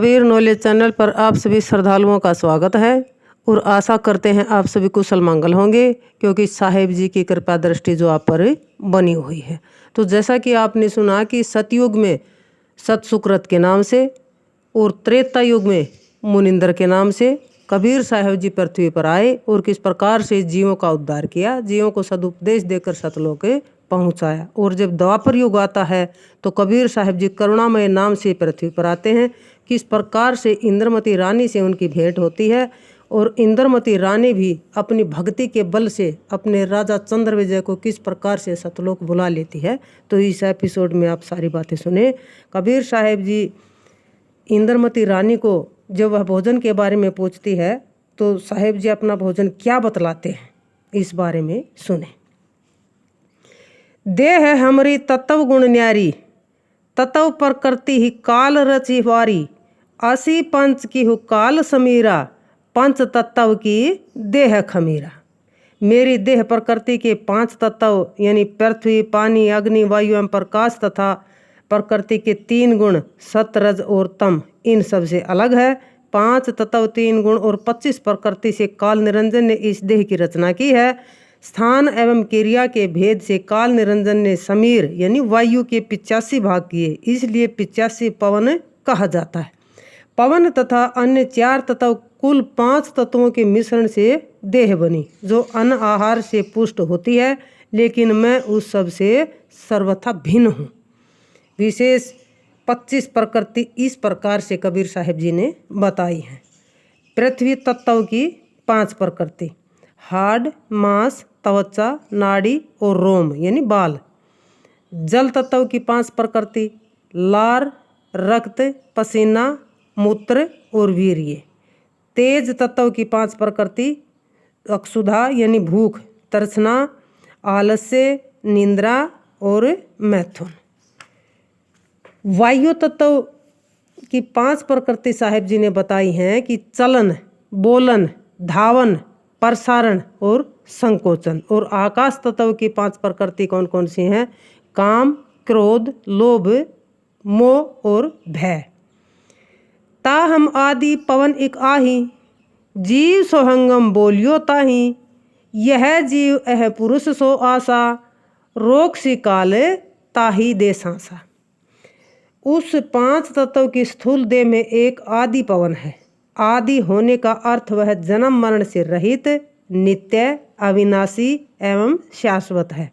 Kabir knowledge channel पर आप सभी श्रद्धालुओं का स्वागत है और आशा करते हैं आप सभी कुशल मंगल होंगे, क्योंकि साहेब जी की कृपा दृष्टि जो आप पर बनी हुई है। तो जैसा कि आपने सुना कि सतयुग में सत सुकृत के नाम से और त्रेता युग में मुनिंदर के नाम से कबीर साहेब जी पृथ्वी पर आए और किस प्रकार से जीवों का उद्धार किया, जीवों को सदुपदेश देकर सतलोक पहुंचाया। और जब द्वापर युग आता है तो कबीर साहेब जी करुणामय नाम से पृथ्वी पर आते हैं। किस प्रकार से इंद्रमती रानी से उनकी भेंट होती है और इंद्रमती रानी भी अपनी भक्ति के बल से अपने राजा चंद्रविजय को किस प्रकार से सतलोक बुला लेती है। तो इस एपिसोड में आप सारी बातें सुने। कबीर साहेब जी इंद्रमती रानी को जब वह भोजन के बारे में पूछती है तो साहेब जी अपना भोजन क्या बतलाते हैं, इस बारे में सुने। देह है हमारी तत्व गुण न्यारी, तत्व प्रकृति ही काल रची वारी, असी पंच की हु काल समीरा, पंच तत्व की देह खमीरा। मेरी देह प्रकृति के 5 तत्व यानी पृथ्वी, पानी, अग्नि, वायु एवं प्रकाश तथा प्रकृति के 3 गुण सत, रज और तम, इन सब से अलग है। 5 तत्व, 3 गुण और 25 प्रकृति से काल निरंजन ने इस देह की रचना की है। स्थान एवं क्रिया के भेद से काल निरंजन ने समीर यानी वायु के 85 भाग किए, इसलिए 85 पवन कहा जाता है। पवन तथा अन्य 4 तत्व कुल 5 तत्वों के मिश्रण से देह बनी, जो अन्न आहार से पुष्ट होती है, लेकिन मैं उस सब से सर्वथा भिन्न हूँ। विशेष 25 प्रकृति इस प्रकार से कबीर साहेब जी ने बताई है। पृथ्वी तत्व की 5 प्रकृति, हाड़, मांस, त्वचा, नाड़ी और रोम यानी बाल। जल तत्व की 5 प्रकृति, लार, रक्त, पसीना, मूत्र और वीर्य। तेज तत्व की 5 प्रकृति, अक्षुधा यानी भूख, तृष्णा, आलस्य, निंद्रा और मैथुन। वायु तत्व की 5 प्रकृति साहेब जी ने बताई हैं कि चलन, बोलन, धावन, प्रसारण और संकोचन। और आकाश तत्व की 5 प्रकृति कौन कौन सी हैं? काम, क्रोध, लोभ, मोह और भय। ता हम आदि पवन एक आही, जीव सोहंगम बोलियो ताही, यह जीव एह पुरुष सो आशा, रोग सी काले ताही दे सांसा। उस 5 तत्व की स्थूल देह में एक आदि पवन है। आदि होने का अर्थ वह जन्म मरण से रहित, नित्य, अविनाशी एवं शाश्वत है।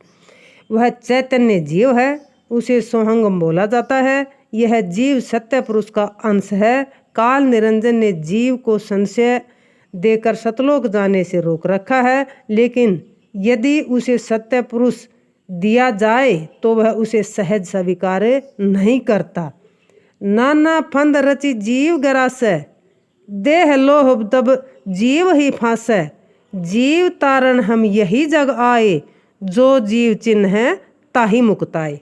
वह चैतन्य जीव है, उसे सोहंगम बोला जाता है। यह जीव सत्य पुरुष का अंश है। काल निरंजन ने जीव को संशय देकर सतलोक जाने से रोक रखा है, लेकिन यदि उसे सत्य पुरुष दिया जाए तो वह उसे सहज स्वीकार नहीं करता। नाना फंद रची जीव गरासे, देह लोभ तब जीव ही फांसे, जीव तारण हम यही जग आए, जो जीव चिन्ह है ताही मुक्ताए।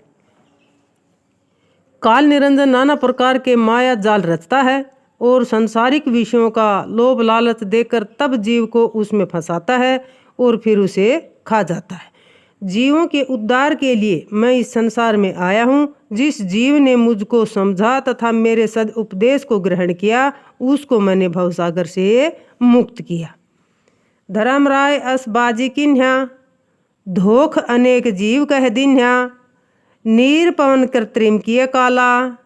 काल निरंजन नाना प्रकार के माया जाल रचता है और संसारिक विषयों का लोभ लालच देकर तब जीव को उसमें फंसाता है और फिर उसे खा जाता है। जीवों के उद्धार के लिए मैं इस संसार में आया हूँ। जिस जीव ने मुझको समझा तथा मेरे सद उपदेश को ग्रहण किया, उसको मैंने भवसागर से मुक्त किया। धर्मराय अस बाजी किन्ह्या, धोख अनेक जीव कह दिन्ह्या, नीर पवन कृत्रिम किए काला,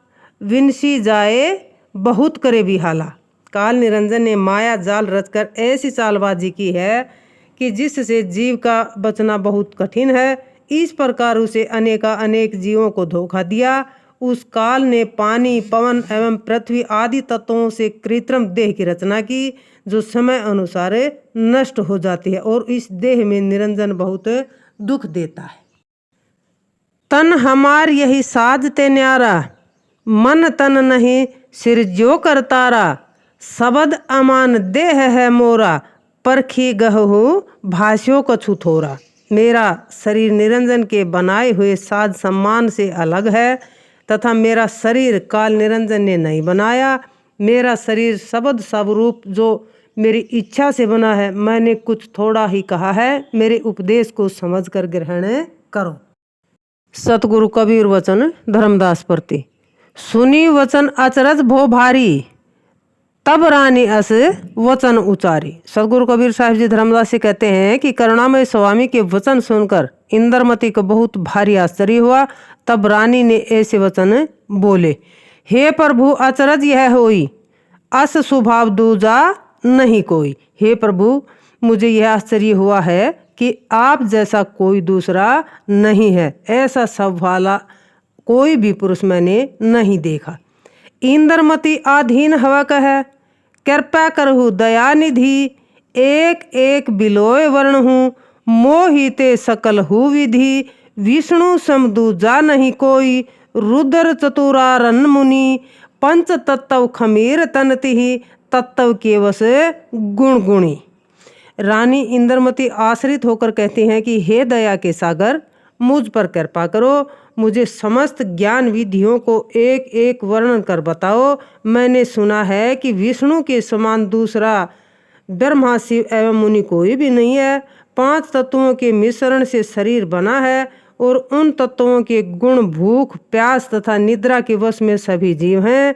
विनसी जाए बहुत करे बिहाला। काल निरंजन ने माया जाल रचकर ऐसी चालबाजी की है कि जिससे जीव का बचना बहुत कठिन है। इस प्रकार उसे अनेक जीवों को धोखा दिया। उस काल ने पानी, पवन एवं पृथ्वी आदि तत्वों से कृत्रिम देह की रचना की, जो समय अनुसार नष्ट हो जाती है और इस देह में निरंजन बहुत दुख देता है। तन हमार यही साजते न्यारा, मन तन नहीं सिर जो करतारा, सबद अमान देह है मोरा, परखी गहु भाष्यों कछु थोरा। मेरा शरीर निरंजन के बनाए हुए साज सम्मान से अलग है तथा मेरा शरीर काल निरंजन ने नहीं बनाया। मेरा शरीर शब्द स्वरूप जो मेरी इच्छा से बना है। मैंने कुछ थोड़ा ही कहा है, मेरे उपदेश को समझकर ग्रहण करो। सतगुरु कबीर वचन धर्मदास प्रति। सुनी वचन अचरज भो भारी, तब रानी अस वचन उचारी। सदगुरु कबीर साहिब जी धर्मदास से कहते हैं कि करुणामय स्वामी के वचन सुनकर इंद्रमती को बहुत भारी आश्चर्य हुआ। तब रानी ने ऐसे वचन बोले, हे प्रभु अचरज यह होई, अस स्वभाव दूजा नहीं कोई। हे प्रभु मुझे यह आश्चर्य हुआ है कि आप जैसा कोई दूसरा नहीं है, ऐसा सब वाला कोई भी पुरुष मैंने नहीं देखा। इंद्रमती आधीन हवा कह, कृपा करहु दया निधि, एक एक बिलोय वर्ण हूँ, मोहिते सकल हु विधि, विष्णु सम दूजा नहीं कोई, रुद्र चतुरारन मुनि, पंच तत्व खमीर तनति, तत्व के वश गुण गुणी। रानी इंद्रमती आश्रित होकर कहती हैं कि हे दया के सागर, मुझ पर कृपा करो, मुझे समस्त ज्ञान विधियों को एक एक वर्णन कर बताओ। मैंने सुना है कि विष्णु के समान दूसरा ब्रह्मा शिव एवं मुनि कोई भी नहीं है। 5 तत्वों के मिश्रण से शरीर बना है और उन तत्वों के गुण भूख प्यास तथा निद्रा के वश में सभी जीव हैं।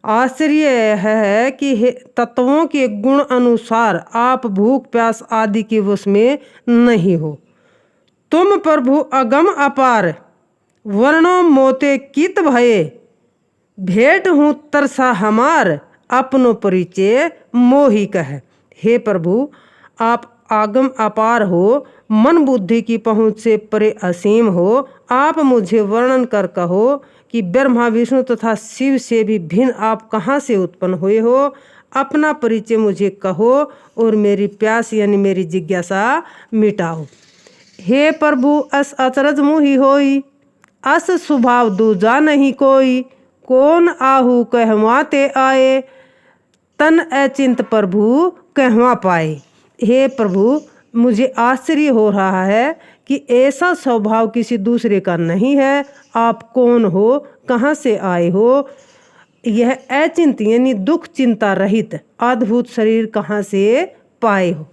आश्चर्य यह है कि तत्वों के गुण अनुसार आप भूख प्यास आदि के वश में नहीं हो। तुम प्रभु अगम अपार, वर्णों मोते कित भये, भेंट हूँ तरसा हमार, अपनो परिचय मोहि कह। हे प्रभु आप आगम अपार हो, मन बुद्धि की पहुँच से परे असीम हो। आप मुझे वर्णन कर कहो कि ब्रह्मा विष्णु तथा शिव से भी भिन्न आप कहाँ से उत्पन्न हुए हो। अपना परिचय मुझे कहो और मेरी प्यास यानी मेरी जिज्ञासा मिटाओ। हे प्रभु अस अचरज मुहि होई, अस स्वभाव दूजा नहीं कोई, कौन आहू कहवा ते आए, तन अचिंत प्रभु कहवा पाए। हे प्रभु मुझे आश्चर्य हो रहा है कि ऐसा स्वभाव किसी दूसरे का नहीं है। आप कौन हो, कहाँ से आए हो, यह अचिंत यानी दुख चिंता रहित अद्भुत शरीर कहाँ से पाए हो।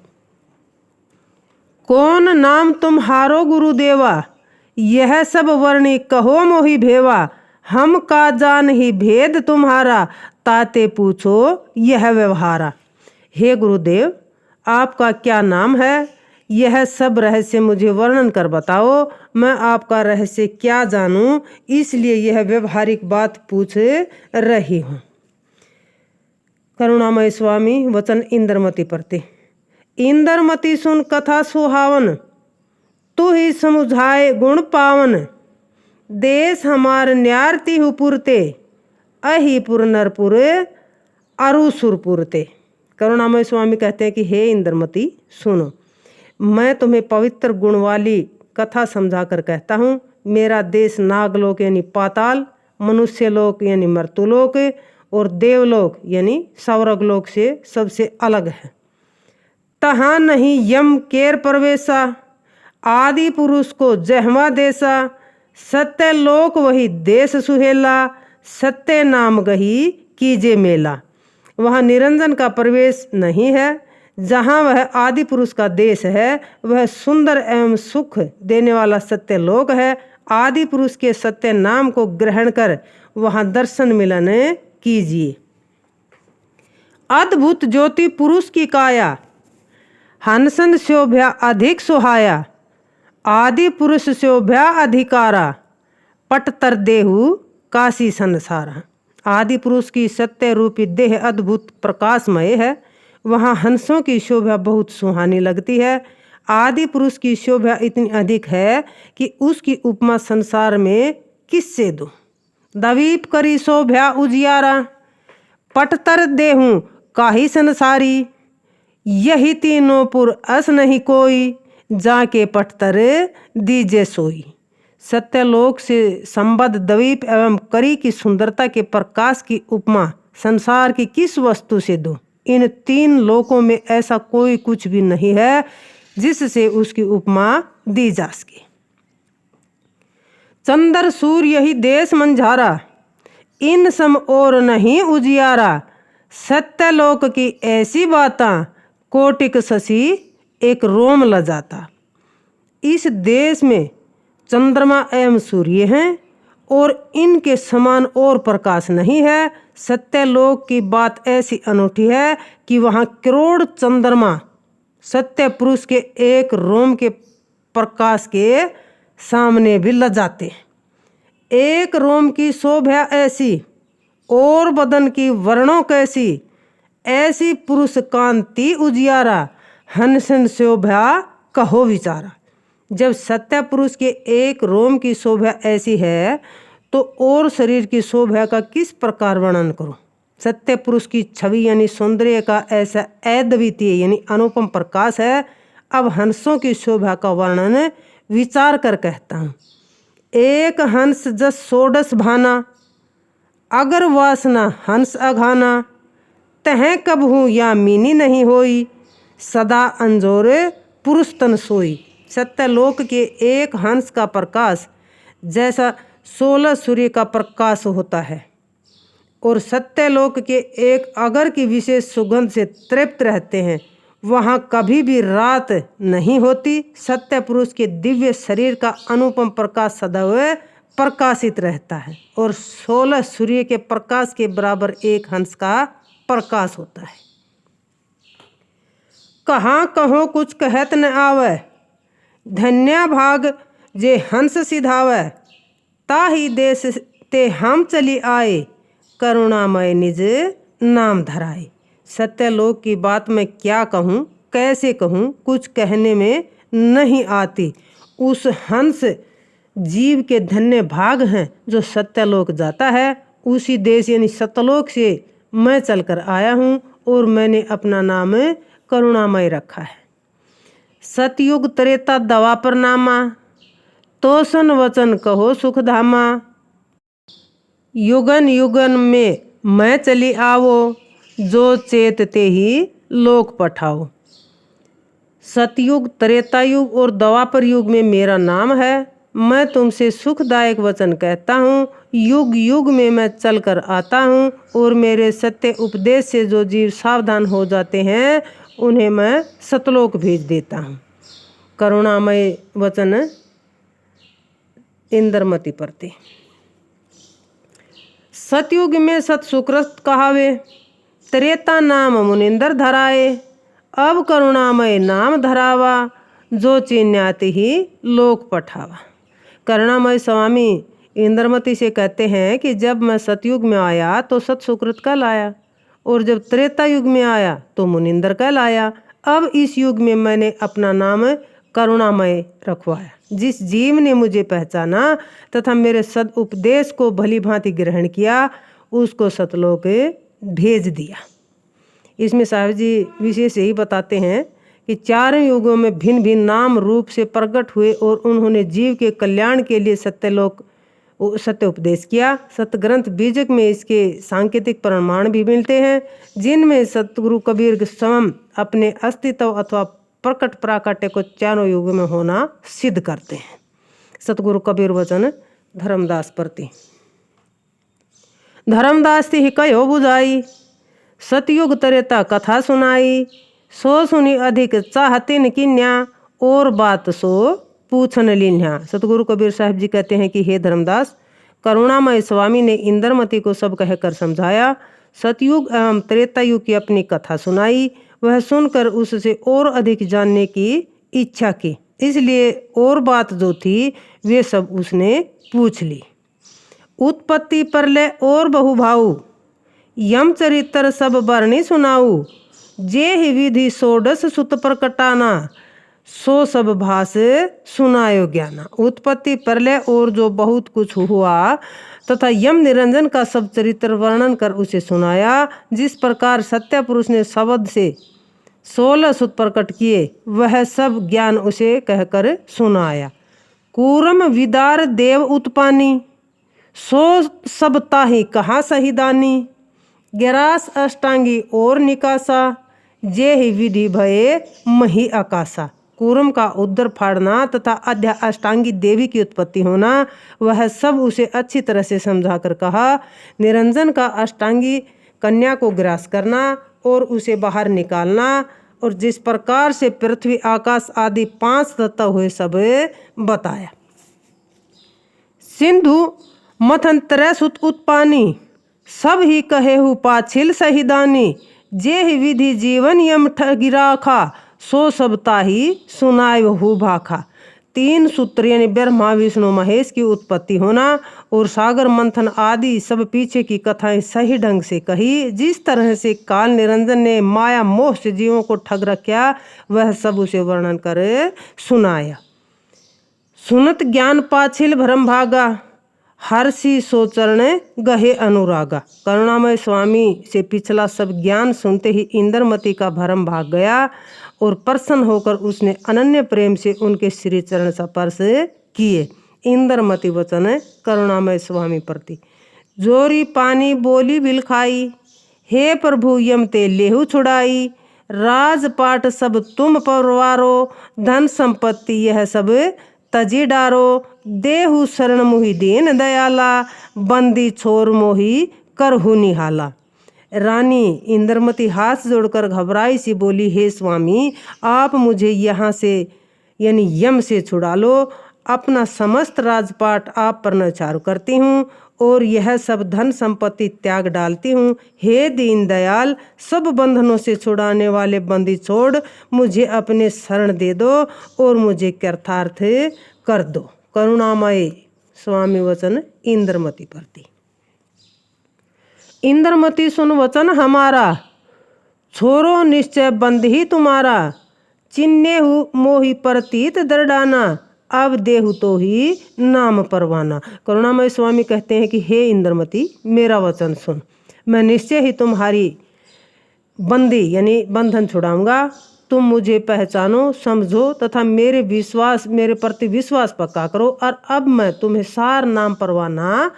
कौन नाम तुम्हारो गुरुदेवा, यह सब वर्णी कहो मोहि भेवा, हम का जान ही भेद तुम्हारा, ताते पूछो यह व्यवहारा। हे गुरुदेव आपका क्या नाम है, यह सब रहस्य मुझे वर्णन कर बताओ। मैं आपका रहस्य क्या जानूं, इसलिए यह व्यवहारिक बात पूछ रही हूँ। करुणामय स्वामी वचन इंद्रमती प्रति। इंद्रमती सुन कथा सुहावन, तू ही समुझाए गुण पावन, देश हमार न्यारती हु पुरते, अहिपुर नरपुर अरुसुरपुरते। करुणामय स्वामी कहते हैं कि हे इंद्रमती सुनो, मैं तुम्हें पवित्र गुण वाली कथा समझाकर कहता हूँ। मेरा देश नागलोक यानी पाताल, मनुष्य लोक यानी मर्तुलोक और देवलोक यानी स्वर्गलोक से सबसे अलग है। तहाँ नहीं यम केर प्रवेशा, आदि पुरुष को जहमा देसा, सत्य लोक वही देश सुहेला, सत्य नाम गही कीजे मेला। वहाँ निरंजन का प्रवेश नहीं है। जहाँ वह आदि पुरुष का देश है वह सुंदर एवं सुख देने वाला सत्य लोक है। आदि पुरुष के सत्य नाम को ग्रहण कर वहाँ दर्शन मिलन कीजिए। अद्भुत ज्योति पुरुष की काया, हंसन शोभ्या अधिक सुहाया, आदि पुरुष शोभ्या अधिकारा, पटतर देहु काशी संसारा। आदि पुरुष की सत्य रूपी देह अद्भुत प्रकाशमय है। वहाँ हंसों की शोभा बहुत सुहानी लगती है। आदि पुरुष की शोभा इतनी अधिक है कि उसकी उपमा संसार में किससे दूं। दवीप करी शोभा उजियारा, पटतर देहूँ काहि संसारी, यही तीनों पुर अस नहीं कोई, जाके पटतर दीजे सोई। सत्यलोक से संबद्ध द्वीप एवं करी की सुंदरता के प्रकाश की उपमा संसार की किस वस्तु से दूं। इन 3 लोकों में ऐसा कोई कुछ भी नहीं है जिससे उसकी उपमा दी जा सके। चंद्र सूर्य ही देश मंझारा, इन सम और नहीं उजियारा, सत्यलोक की ऐसी बाता, कोटिक शशि एक रोम ल जाता। इस देश में चंद्रमा एवं सूर्य हैं और इनके समान और प्रकाश नहीं है। सत्यलोक की बात ऐसी अनूठी है कि वहाँ करोड़ चंद्रमा सत्य पुरुष के एक रोम के प्रकाश के सामने भी लजाते हैं। एक रोम की शोभा ऐसी और बदन की वर्णों कैसी, ऐसी पुरुष कांति उजियारा, हंसन शोभा कहो विचारा। जब सत्य पुरुष के एक रोम की शोभा ऐसी है तो और शरीर की शोभा का किस प्रकार वर्णन करूं। सत्य पुरुष की छवि यानी सौंदर्य का ऐसा अद्वितीय यानी अनुपम प्रकाश है। अब हंसों की शोभा का वर्णन विचार कर कहता हूँ। एक हंस जस षोडश भाना, अगर वासना हंस अघाना, तह कब हूँ या मीनी नहीं होई, सदा अंजोरे पुरुष तन सोई। सत्यलोक के एक हंस का प्रकाश जैसा 16 सूर्य का प्रकाश होता है और सत्यलोक के एक अगर की विशेष सुगंध से तृप्त रहते हैं। वहाँ कभी भी रात नहीं होती। सत्य पुरुष के दिव्य शरीर का अनुपम प्रकाश सदैव प्रकाशित रहता है और 16 सूर्य के प्रकाश के बराबर एक हंस का प्रकाश होता है। कहाँ कहो कुछ कहत न आवे, धन्य भाग जे हंस सिधावे, ताही देश ते हम चली आए, करुणामय निज नाम धराए। सत्यलोक की बात मैं क्या कहूँ, कैसे कहूँ, कुछ कहने में नहीं आती। उस हंस जीव के धन्य भाग हैं जो सत्यलोक जाता है। उसी देश यानी सत्यलोक से मैं चलकर आया हूँ और मैंने अपना नाम करुणामय रखा है। सतयुग त्रेता द्वापर नामा, तोसन वचन कहो सुखधामा, युगन युगन में मैं चली आवो, जो चेतते ही लोक पठाओ। सतयुग त्रेतायुग और द्वापर युग में मेरा नाम है। मैं तुमसे सुखदायक वचन कहता हूँ। युग युग में मैं चलकर आता हूँ और मेरे सत्य उपदेश से जो जीव सावधान हो जाते हैं उन्हें मैं सतलोक भेज देता हूँ। करुणामय वचन इंद्रमती प्रति। सतयुग में सत सुकृत कहावे, त्रेता नाम मुनिंदर धराए, अब करुणामय नाम धरावा, जो चिन्याति ही लोक पठावा। करुणामय स्वामी इंद्रमती से कहते हैं कि जब मैं सतयुग में आया तो सत सुकृत का लाया और जब त्रेता युग में आया तो मुनिंदर का लाया। अब इस युग में मैंने अपना नाम करुणामय रखवाया। जिस जीव ने मुझे पहचाना तथा मेरे सद उपदेश को भली भांति ग्रहण किया उसको सतलोक भेज दिया। इसमें साहब जी विशेष यही बताते हैं कि चारों युगों में भिन्न भिन्न नाम रूप से प्रकट हुए और उन्होंने जीव के कल्याण के लिए सत्य उपदेश किया। सतग्रंथ बीजक में इसके सांकेतिक प्रमाण भी मिलते हैं जिनमें सतगुरु कबीर स्वयं अपने अस्तित्व अथवा प्रकट प्राकट्य को चारों युगों में होना सिद्ध करते हैं। सतगुरु कबीर वचन धर्मदास प्रति। धर्मदास ही कहो बुझाई, सतयुग त्रेता कथा सुनाई, सो सुनी अधिक चाहतिन किन्या, और बात सो पूछन लिन्या। सतगुरु कबीर साहब जी कहते हैं कि हे धर्मदास, करुणामय स्वामी ने इंद्रमती को सब कहकर समझाया, सतयुग एवं त्रेता युग की अपनी कथा सुनाई। वह सुनकर उससे और अधिक जानने की इच्छा की, इसलिए और बात जो थी वे सब उसने पूछ ली। उत्पत्ति प्रलय और बहुभाऊ, यम चरित्र सब वर्णी सुनाऊ, जे ही विधि षोडश सुत प्रकटाना, सो सब भाष सुनायो ज्ञाना। उत्पत्ति प्रलय और जो बहुत कुछ हुआ तथा यम निरंजन का सब चरित्र वर्णन कर उसे सुनाया। जिस प्रकार सत्य पुरुष ने शब्द से 16 सुत प्रकट किए वह सब ज्ञान उसे कहकर सुनाया। कूरम विदार देव उत्पानी, सो सब ताही कहाँ सहिदानी, ग्यारस अष्टांगी और निकासा, जे ही विधि भये मही आकाशा। कूरम का उदर फाड़ना तथा अध्या अष्टांगी देवी की उत्पत्ति होना वह सब उसे अच्छी तरह से समझाकर कहा। निरंजन का अष्टांगी कन्या को ग्रास करना और उसे बाहर निकालना और जिस प्रकार से पृथ्वी आकाश आदि 5 तत्व हुए सब बताया। सिंधु मथन तरह सुत उत्पानी सब ही कहे हु पाछिल सहिदानी जे ही विधि जीवन यम ठगी राखा सो सब ताही सुनाय हु भाखा। 3 सूत्र यानी ब्रह्मा विष्णु महेश की उत्पत्ति होना और सागर मंथन आदि सब पीछे की कथाएं सही ढंग से कही। जिस तरह से काल निरंजन ने माया मोह से जीवों को ठग रखा वह सब उसे वर्णन कर सुनाया। सुनत ज्ञान पाछिल भरम भागा हर्षि सो चरण गहे अनुरागा। करुणामय स्वामी से पिछला सब ज्ञान सुनते ही इंद्रमती का भरम भाग गया और प्रसन्न होकर उसने अनन्य प्रेम से उनके श्री चरण स्पर्श किए। इंद्रमती वचन करुणामय स्वामी प्रति। जोरी पानी बोली बिल खाई हे प्रभु यम ते लेहु छुड़ाई राजपाट सब तुम परवारो धन संपत्ति यह सब तजी डारो देहु शरण मुहि दीन दयाला बंदी छोर मोही करहु निहाला। रानी इंद्रमती हाथ जोड़कर घबराई सी बोली, हे स्वामी आप मुझे यहाँ से यानी यम से छुड़ा लो। अपना समस्त राजपाट आप पर नचार करती हूँ और यह सब धन संपत्ति त्याग डालती हूँ। हे दीन दयाल सब बंधनों से छुड़ाने वाले बंदी छोड़ मुझे अपने शरण दे दो और मुझे कृतार्थ कर दो। करुणामय स्वामी वचन इंद्रमती प्रति। इंद्रमती सुन वचन हमारा छोरो निश्चय बंद ही तुम्हारा चिन्नेहु मोहि प्रतीत दरडाना अब देहु तो ही नाम परवाना। करुणामय स्वामी कहते हैं कि हे इंद्रमती मेरा वचन सुन, मैं निश्चय ही तुम्हारी बंदी यानी बंधन छुड़ाऊंगा। तुम मुझे पहचानो समझो तथा मेरे प्रति विश्वास पक्का करो और अब मैं तुम्हें सार नाम परवाना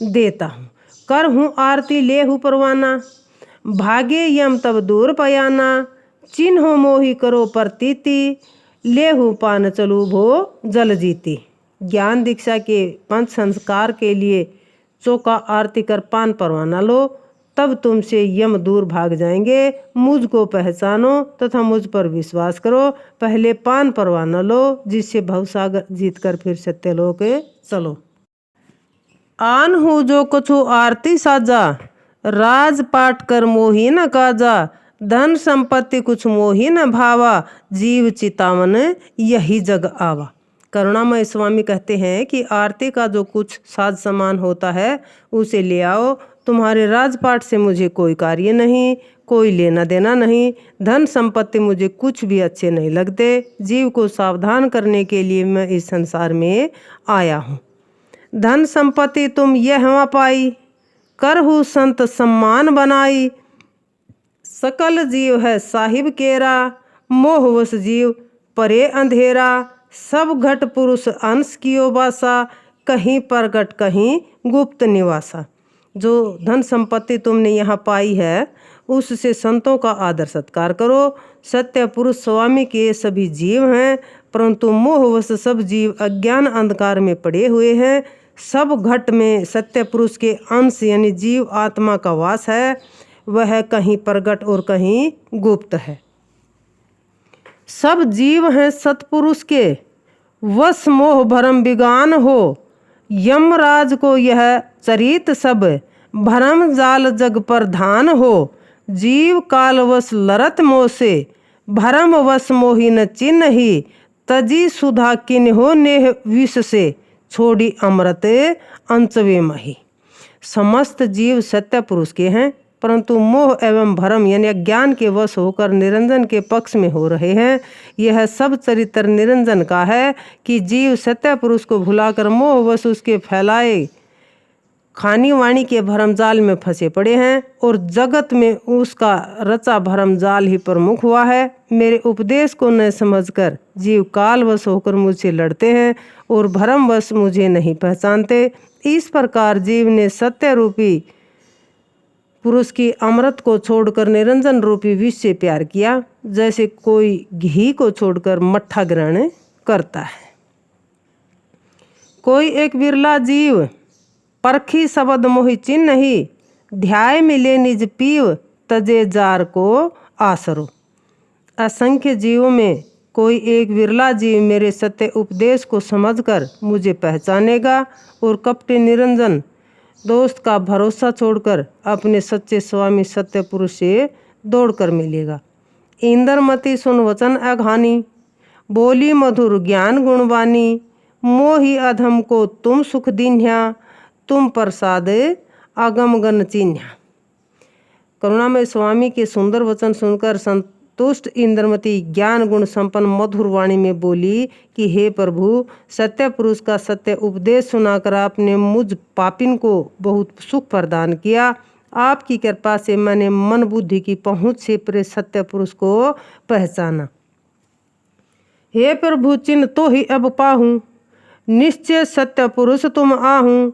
देता हूँ। कर हूँ आरती ले हूँ परवाना भागे यम तब दूर पयाना चिन्हो मोही करो प्रतीति ले हूँ पान चलू भो जल जीती। ज्ञान दीक्षा के 5 संस्कार के लिए चौका आरती कर पान परवाना लो तब तुमसे यम दूर भाग जाएंगे। मुझको पहचानो तथा मुझ पर विश्वास करो। पहले पान परवाना लो जिससे भवसागर जीतकर फिर सत्यलोक चलो। आन हूँ जो कछु आरती साजा राजपाट कर मोही न काजा धन संपत्ति कुछ मोही न भावा जीव चितावन यही जग आवा। करुणामय स्वामी कहते हैं कि आरती का जो कुछ साज सामान होता है उसे ले आओ। तुम्हारे राजपाट से मुझे कोई कार्य नहीं, कोई लेना देना नहीं। धन संपत्ति मुझे कुछ भी अच्छे नहीं लगते। जीव को सावधान करने के लिए मैं इस संसार में आया हूँ। धन संपत्ति तुम यह पाई करहु संत सम्मान बनाई सकल जीव है साहिब केरा मोहवश जीव परे अंधेरा सब घट पुरुष अंश कियो बासा कहीं प्रगट कहीं गुप्त निवासा। जो धन संपत्ति तुमने यहाँ पाई है उससे संतों का आदर सत्कार करो। सत्य पुरुष स्वामी के सभी जीव हैं परंतु मोहवश सब जीव अज्ञान अंधकार में पड़े हुए हैं। सब घट में सत्य पुरुष के अंश यानी जीव आत्मा का वास है। वह कहीं प्रगट और कहीं गुप्त है। सब जीव हैं सतपुरुष के वश मोह भरम विगान हो यमराज को यह चरित सब भरम जाल जग पर धान हो जीव कालवश लरत मोह से भरम वश मोहि न चिन्ह ही तजी सुधा किन्हो नेह विष से छोड़ी अमृत अंचवे मही। समस्त जीव सत्य पुरुष के हैं परंतु मोह एवं भरम यानी अज्ञान के वश होकर निरंजन के पक्ष में हो रहे हैं। यह सब चरित्र निरंजन का है कि जीव सत्य पुरुष को भुलाकर मोह वश उसके फैलाए खानी वाणी के भरमजाल में फंसे पड़े हैं और जगत में उसका रचा भरमजाल ही प्रमुख हुआ है। मेरे उपदेश को न समझकर जीव कालवश होकर मुझसे लड़ते हैं और भरमवश मुझे नहीं पहचानते। इस प्रकार जीव ने सत्य रूपी पुरुष की अमृत को छोड़कर निरंजन रूपी विष से प्यार किया जैसे कोई घी को छोड़कर मट्ठा ग्रहण करता है। कोई एक विरला जीव परखी शब्द मोहि चिन्ह ही ध्याय मिले निज पीव तजे जार को आसरो। असंख्य जीवों में कोई एक विरला जीव मेरे सत्य उपदेश को समझकर मुझे पहचानेगा और कपटी निरंजन दोस्त का भरोसा छोड़कर अपने सच्चे स्वामी सत्य पुरुष से दौड़कर मिलेगा। इंद्रमती सुन वचन अघानी, बोली मधुर ज्ञान गुणवानी, मोहि अधम को तुम सुख दीन्हा, तुम प्रसाद अगम गण चिन्हा। करुणामय स्वामी के सुंदर वचन सुनकर संतुष्ट इंद्रमती ज्ञान गुण संपन्न मधुर वाणी में बोली कि हे प्रभु, सत्य पुरुष का सत्य उपदेश सुनाकर आपने मुझ पापिन को बहुत सुख प्रदान किया। आपकी कृपा से मैंने मन बुद्धि की पहुँच से परे सत्य पुरुष को पहचाना। हे प्रभु, चिन्ह तो ही अब पाहूँ, निश्चय सत्य पुरुष तुम आहूँ।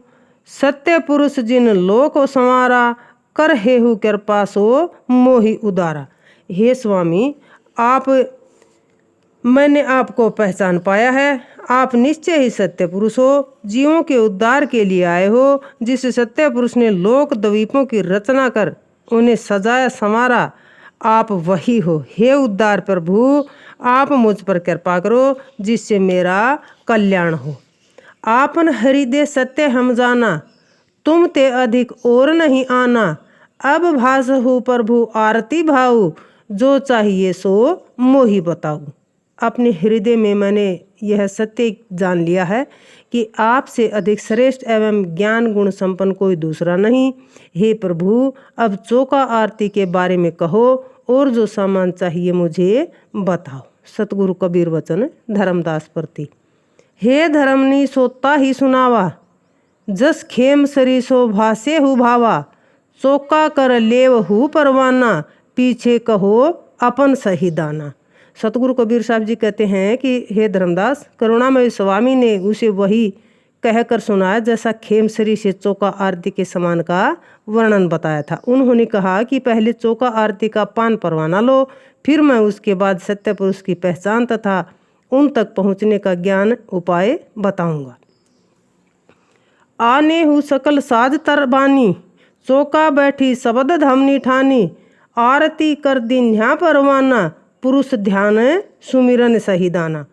सत्य पुरुष जिन लोक संवारा, कर हेहु कृपा सो मोहि उदारा। हे स्वामी, मैंने आपको पहचान पाया है। आप निश्चय ही सत्य पुरुष हो, जीवों के उद्धार के लिए आए हो। जिस सत्य पुरुष ने लोक द्वीपों की रचना कर उन्हें सजाया संवारा, आप वही हो। हे उद्धार प्रभु, आप मुझ पर कृपा करो जिससे मेरा कल्याण हो। आपन हृदय सत्य हम जाना, तुम ते अधिक और नहीं आना। अब भास हो प्रभु आरती भाऊ, जो चाहिए सो मोहि बताऊं। अपने हृदय में मैंने यह सत्य जान लिया है कि आपसे अधिक श्रेष्ठ एवं ज्ञान गुण संपन्न कोई दूसरा नहीं। हे प्रभु, अब चौका आरती के बारे में कहो और जो सामान चाहिए मुझे बताओ। सतगुरु कबीर वचन धर्मदास प्रति। हे धर्मनी सोता ही सुनावा, जस खेम सरी सो भासे हु भावा। चौका कर लेव हु परवाना, पीछे कहो अपन सही दाना। सतगुरु कबीर साहब जी कहते हैं कि हे धर्मदास, करुणामय स्वामी ने उसे वही कहकर सुनाया जैसा खेमसरी से चौका आरती के समान का वर्णन बताया था। उन्होंने कहा कि पहले चौका आरती का पान परवाना लो, फिर मैं उसके बाद सत्य पुरुष की पहचान तथा उन तक पहुँचने का ज्ञान उपाय बताऊंगा। आने हूँ सकल साज तरबानी, चौका बैठी शब्द धमनी ठानी। आरती कर दीन्हा परवाना, पुरुष ध्यान सुमिरन सही दाना।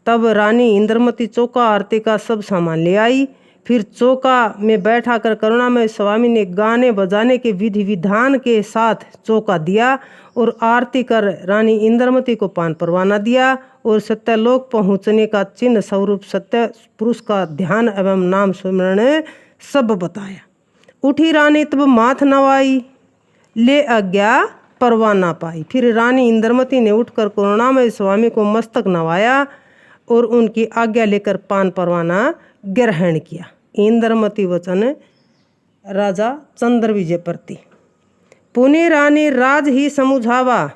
तब रानी इंद्रमती चौका आरती का सब सामान ले आई। फिर चौका में बैठा कर करुणामय स्वामी ने गाने बजाने के विधि विधान के साथ चौका दिया और आरती कर रानी इंद्रमती को पान परवाना दिया और सत्यलोक पहुँचने का चिन्ह स्वरूप सत्य पुरुष का ध्यान एवं नाम सुमिरन सब बताया। उठी रानी तब माथ नवाई, ले आज्ञा परवाना पाई। फिर रानी इंद्रमती ने उठकर करुणामय स्वामी को मस्तक नवाया और उनकी आज्ञा लेकर पान परवाना ग्रहण किया। इंद्रमती वचन राजा चंद्र विजय प्रति। पुनि रानी राज ही समुझावा,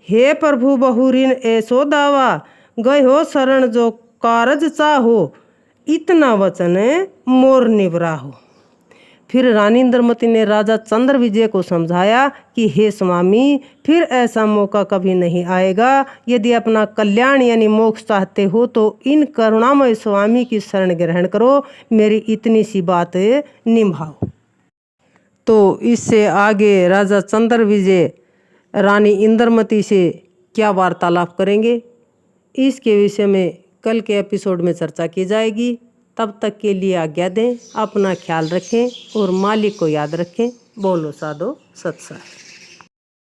हे प्रभु बहुरीन ऐसो दावा। गए हो शरण जो कारज चाहो, इतना वचन मोर निवराहो। फिर रानी इंद्रमती ने राजा चंद्र विजय को समझाया कि हे स्वामी, फिर ऐसा मौका कभी नहीं आएगा। यदि अपना कल्याण यानी मोक्ष चाहते हो तो इन करुणामय स्वामी की शरण ग्रहण करो, मेरी इतनी सी बात निभाओ। तो इससे आगे राजा चंद्र विजय रानी इंद्रमती से क्या वार्तालाप करेंगे, इसके विषय में कल के एपिसोड में चर्चा की जाएगी। तब तक के लिए आज्ञा दें, अपना ख्याल रखें और मालिक को याद रखें। बोलो साधो सत्संग।